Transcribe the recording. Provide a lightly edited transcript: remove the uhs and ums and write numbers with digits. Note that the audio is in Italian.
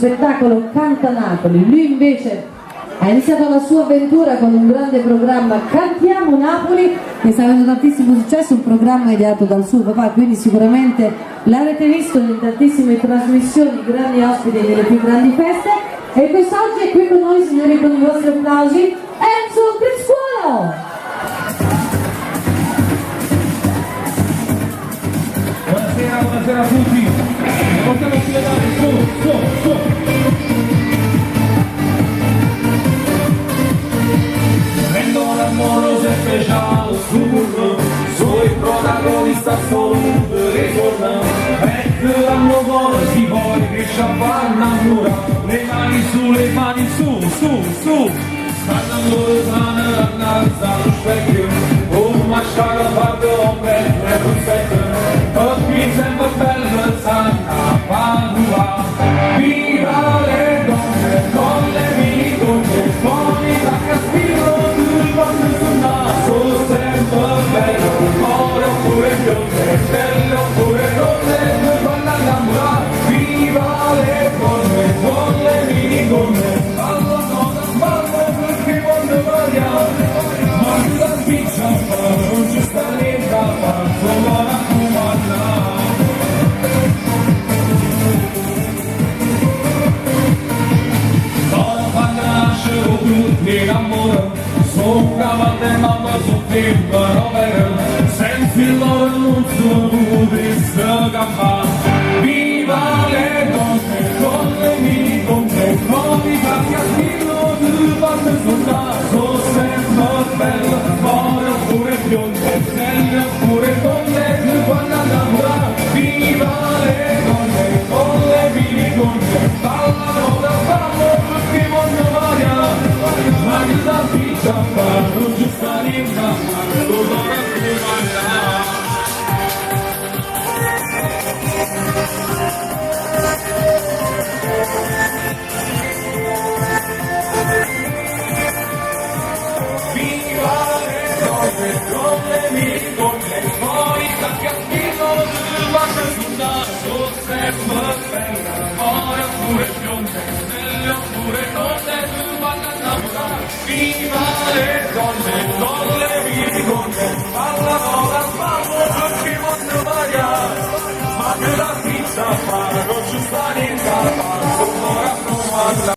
spettacolo Canta Napoli. Lui invece ha iniziato la sua avventura con un grande programma Cantiamo Napoli, che sta avendo tantissimo successo, un programma ideato dal suo papà, quindi sicuramente l'avete visto in tantissime trasmissioni, grandi ospiti nelle più grandi feste. E quest'oggi è qui con noi, signori, con i vostri applausi, Enzo Criscuolo! Buonasera a tutti, possiamo spiegare su. Prendo l'amoroso e speciale sui protagonisti assoluti ritornano, ecco l'anno cuore si vuole che ci avvannamura, le mani su, stanno lontane dall'alza allo specchio, un mascaro fatto ombre e un specchio. Qui sempre bello Santa Padua, viva le donne con le mie donne, con i taccaspino tu quando sul naso, sempre bello, cuore oppure bionde, bello oppure donne, tu quando innamorare, viva le donne con le mie donne, ballo perché quando vogliamo, ma tu la spiccia non ci sta lì da fare, sono cavallo e mamma su timbro vero, senza il loro annuncio di scappa. Viva le donne con le mie donne, con i cacchi a spillo tu quando sul naso, sempre bello, cuore oppure bionde, belle oppure donne, tu quando innamorare. Viva le donne con le mie donne, ballano da ballo perché voglio variare, ma che la vita non ci sta niente, lo dovresti mangiare. Viva le donne con le mie donne, poi tacchi a spino, guarda sul naso, sempre bella, cuore oppure bionde, belle oppure donne, tu guarda innamorare. Viva le donne con le mie donne, ballano da ballo perché voglio variare, ma che la pizza fa